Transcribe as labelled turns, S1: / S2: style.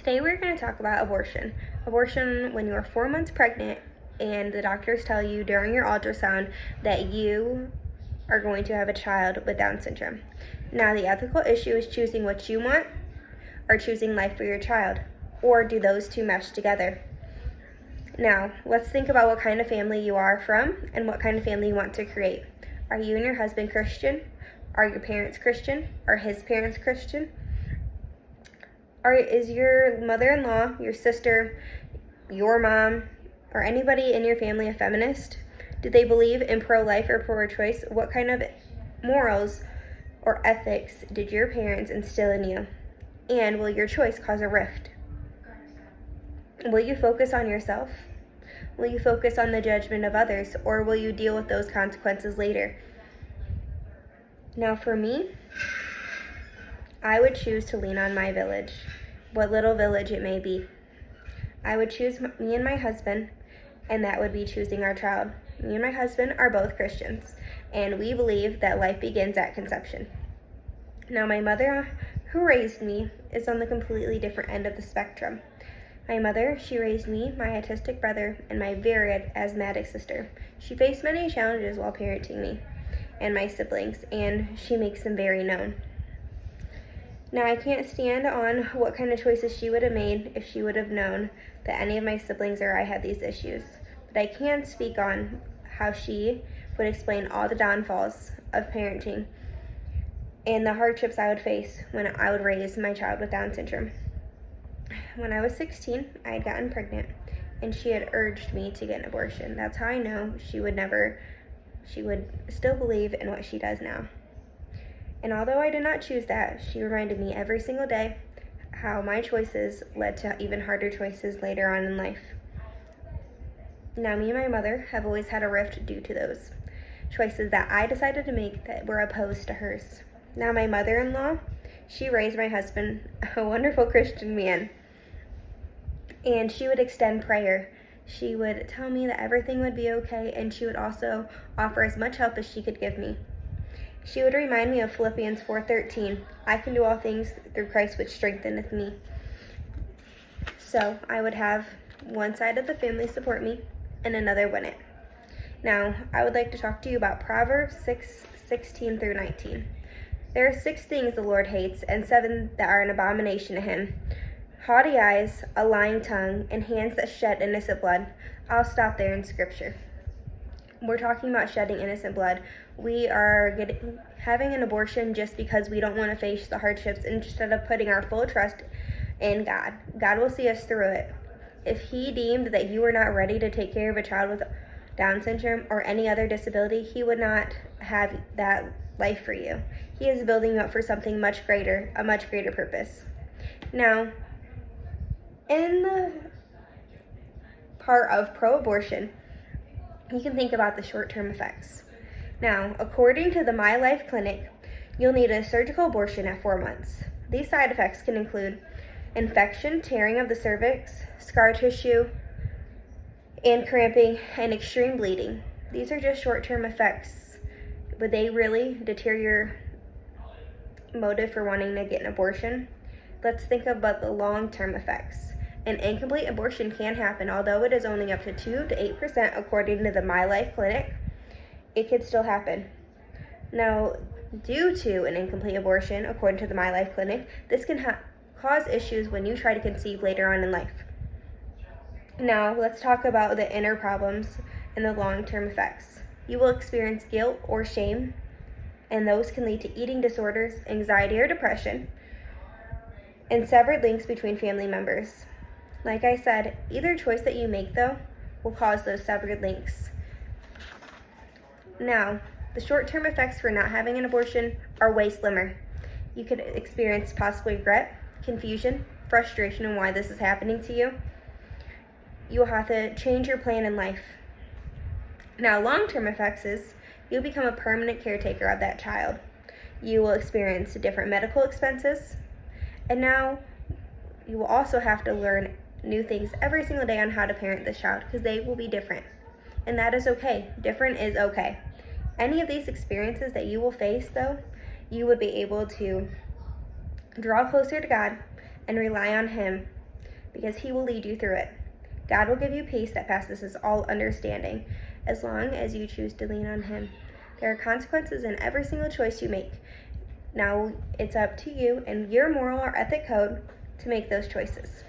S1: Today we're going to talk about abortion. Abortion when you are 4 months pregnant and the doctors tell you during your ultrasound that you are going to have a child with Down syndrome. Now the ethical issue is choosing what you want or choosing life for your child, or do those two mesh together? Now let's think about what kind of family you are from and what kind of family you want to create. Are you and your husband Christian? Are your parents Christian? Are his parents Christian? Is your mother-in-law, your sister, your mom, or anybody in your family a feminist? Do they believe in pro-life or pro-choice? What kind of morals or ethics did your parents instill in you? And will your choice cause a rift? Will you focus on yourself? Will you focus on the judgment of others, or will you deal with those consequences later? Now for me, I would choose to lean on my village, what little village it may be. I would choose me and my husband, and that would be choosing our child. Me and my husband are both Christians, and we believe that life begins at conception. Now my mother, who raised me, is on the completely different end of the spectrum. My mother, she raised me, my autistic brother, and my very asthmatic sister. She faced many challenges while parenting me and my siblings, and she makes them very known. Now, I can't stand on what kind of choices she would have made if she would have known that any of my siblings or I had these issues, but I can speak on how she would explain all the downfalls of parenting and the hardships I would face when I would raise my child with Down syndrome. When I was 16, I had gotten pregnant, and she had urged me to get an abortion. That's how I know she would still believe in what she does now. And although I did not choose that, she reminded me every single day how my choices led to even harder choices later on in life. Now, me and my mother have always had a rift due to those choices that I decided to make that were opposed to hers. Now, my mother-in-law, she raised my husband, a wonderful Christian man, and she would extend prayer. She would tell me that everything would be okay, and she would also offer as much help as she could give me. She would remind me of Philippians 4:13, I can do all things through Christ which strengtheneth me. So I would have one side of the family support me and another wouldn't. Now, I would like to talk to you about Proverbs 6:16 through 19. There are 6 things the Lord hates, and 7 that are an abomination to him: haughty eyes, a lying tongue, and hands that shed innocent blood. I'll stop there in scripture. We're talking about shedding innocent blood. We are having an abortion just because we don't want to face the hardships instead of putting our full trust in God. God will see us through it. If he deemed that you were not ready to take care of a child with Down syndrome or any other disability, he would not have that life for you. He is building you up for something much greater, a much greater purpose. Now, in the part of pro-abortion, you can think about the short-term effects. Now, according to the My Life Clinic, you'll need a surgical abortion at 4 months. These side effects can include infection, tearing of the cervix, scar tissue, and cramping, and extreme bleeding. These are just short-term effects. Would they really deter your motive for wanting to get an abortion? Let's think about the long-term effects. An incomplete abortion can happen, although it is only up to 2 to 8% according to the My Life Clinic. It could still happen. Now, due to an incomplete abortion, according to the My Life Clinic, this can cause issues when you try to conceive later on in life. Now, let's talk about the inner problems and the long-term effects. You will experience guilt or shame, and those can lead to eating disorders, anxiety or depression, and severed links between family members. Like I said, either choice that you make, though, will cause those severed links. Now, the short-term effects for not having an abortion are way slimmer. You could experience possibly regret, confusion, frustration on why this is happening to you. You will have to change your plan in life. Now, long-term effects is you'll become a permanent caretaker of that child. You will experience different medical expenses, and now you will also have to learn new things every single day on how to parent this child, because they will be different, and that is okay. Different is okay. Any of these experiences that you will face, though, you would be able to draw closer to God and rely on him because He will lead you through it. God will give you peace that passes all understanding, as long as you choose to lean on Him. There are consequences in every single choice you make. Now it's up to you and your moral or ethic code to make those choices.